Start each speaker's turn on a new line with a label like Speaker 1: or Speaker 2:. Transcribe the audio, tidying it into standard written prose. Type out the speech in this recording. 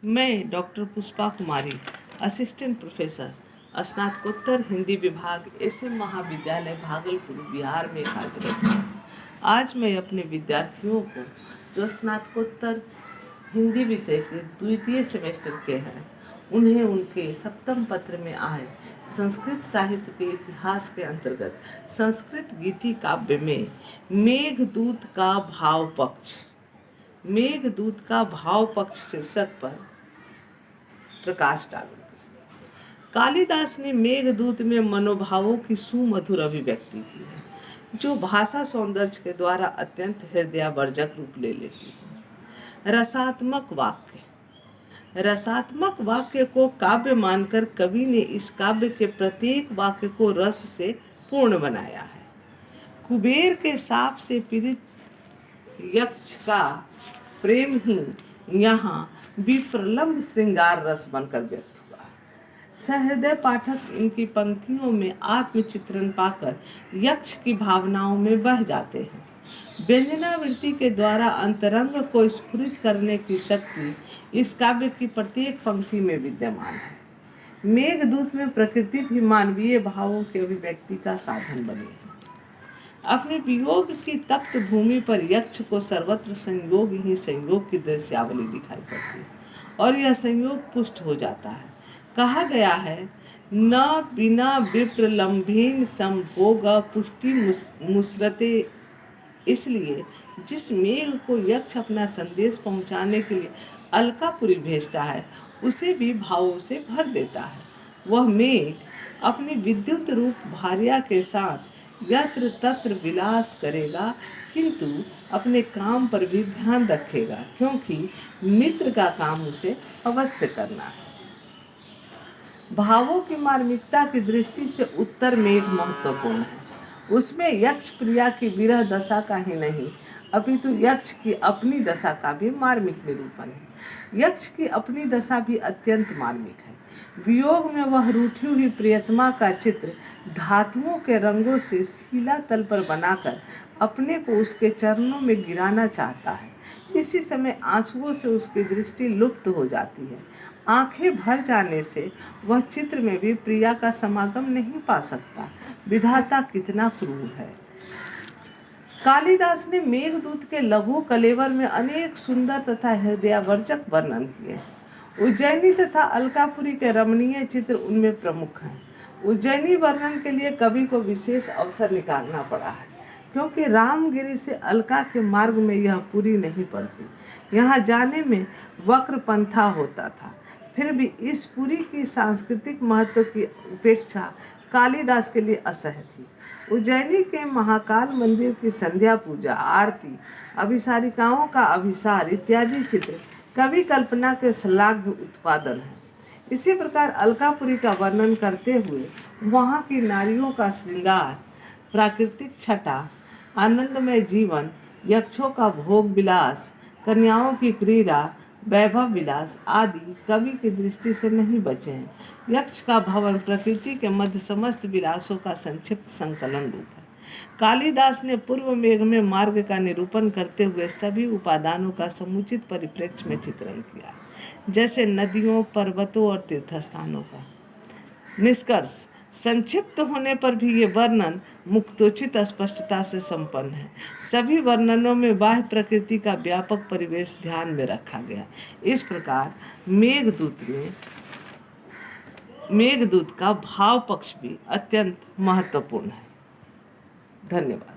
Speaker 1: मैं डॉक्टर पुष्पा कुमारी, assistant professor, स्नातकोत्तर हिंदी विभाग, एसएम महाविद्यालय भागलपुर, बिहार में कार्यरत हूँ। आज मैं अपने विद्यार्थियों को जो स्नातकोत्तर हिंदी विषय के द्वितीय सेमेस्टर के हैं, उन्हें उनके सप्तम पत्र में आए संस्कृत साहित्य के इतिहास के अंतर्गत संस्कृत गीति काव्य में मेघदूत का भाव पक्ष शीर्षक पर प्रकाश डालूंगी। कालिदास ने मेघदूत में मनोभावों की सुमधुर अभिव्यक्ति की है, जो भाषा सौंदर्य के द्वारा अत्यंत हृदयावर्जक रूप ले लेती है। रसात्मक वाक्य को काव्य मानकर कवि ने इस काव्य के प्रत्येक वाक्य को रस से पूर्ण बनाया है। कुबेर के साप से पीड़ित यक्ष का प्रेम ही यहाँ विप्रलंब श्रृंगार रस बनकर व्यक्त हुआ। सहृदय पाठक इनकी पंक्तियों में आत्मचित्रण पाकर यक्ष की भावनाओं में बह जाते हैं। व्यंजनावृत्ति के द्वारा अंतरंग को स्फुरित करने की शक्ति इस काव्य की प्रत्येक पंक्ति में विद्यमान है। मेघदूत में प्रकृति भी मानवीय भावों की अभिव्यक्ति का साधन बनी है। अपने वियोग की तप्त भूमि पर यक्ष को सर्वत्र संयोग ही संयोग की दृश्यावली दिखाई पड़ती है और यह संयोग पुष्ट हो जाता है। कहा गया है, न बिना विप्रलंभेन संभोग पुष्टि मुसरते। इसलिए जिस मेघ को यक्ष अपना संदेश पहुंचाने के लिए अलकापुरी भेजता है, उसे भी भावों से भर देता है। वह मेघ अपनी विद्युत रूप भार्या के साथ यत्र तत्र विलास करेगा, किंतु अपने काम पर भी ध्यान रखेगा, क्योंकि मित्र का काम उसे अवश्य करना है। भावों की मार्मिकता की दृष्टि से उत्तर मेघ महत्वपूर्ण है। उसमें यक्ष प्रिया की विरह दशा का ही नहीं, अपितु यक्ष की अपनी दशा का भी मार्मिक निरूपण है। यक्ष की अपनी दशा भी अत्यंत मार्मिक है। वियोग में वह रूठी हुई प्रियतमा का चित्र धातुओं के रंगों से शिला तल पर बनाकर अपने को उसके चरणों में गिराना चाहता है। इसी समय आंसुओं से उसकी दृष्टि लुप्त हो जाती है। आंखें भर जाने से वह चित्र में भी प्रिया का समागम नहीं पा सकता। विधाता कितना क्रूर है। कालिदास ने मेघदूत के लघु कलेवर में अनेक सुंदर तथा हृदयावर्जक वर्णन किए। उज्जैनी तथा अलकापुरी के रमणीय चित्र उनमें प्रमुख हैं। उज्जैनी वर्णन के लिए कवि को विशेष अवसर निकालना पड़ा है, क्योंकि रामगिरी से अलका के मार्ग में यह पूरी नहीं पड़ती। यहाँ जाने में वक्र पंथा होता था। फिर भी इस पुरी की सांस्कृतिक महत्व की उपेक्षा कालिदास के लिए असह्य थी। उज्जैनी के महाकाल मंदिर की संध्या पूजा, आरती, अभिसारिकाओं का अभिसार इत्यादि चित्र कवि कल्पना के श्लाघ्य उत्पादन है। इसी प्रकार अलकापुरी का वर्णन करते हुए वहाँ की नारियों का श्रृंगार, प्राकृतिक छटा, आनंदमय जीवन, यक्षों का भोग विलास, कन्याओं की क्रीड़ा, वैभव विलास आदि कवि की दृष्टि से नहीं बचे हैं। यक्ष का भवन प्रकृति के मध्य समस्त विलासों का संक्षिप्त संकलन रूप है। कालिदास ने पूर्व मेघ में मार्ग का निरूपण करते हुए सभी उपादानों का समुचित परिप्रेक्ष्य में चित्रण किया, जैसे नदियों, पर्वतों और तीर्थस्थानों का। निष्कर्ष, संक्षिप्त होने पर भी ये वर्णन मुक्तोचित स्पष्टता से संपन्न है। सभी वर्णनों में बाह्य प्रकृति का व्यापक परिवेश ध्यान में रखा गया। इस प्रकार मेघदूत का भाव पक्ष भी अत्यंत महत्वपूर्ण है। धन्यवाद।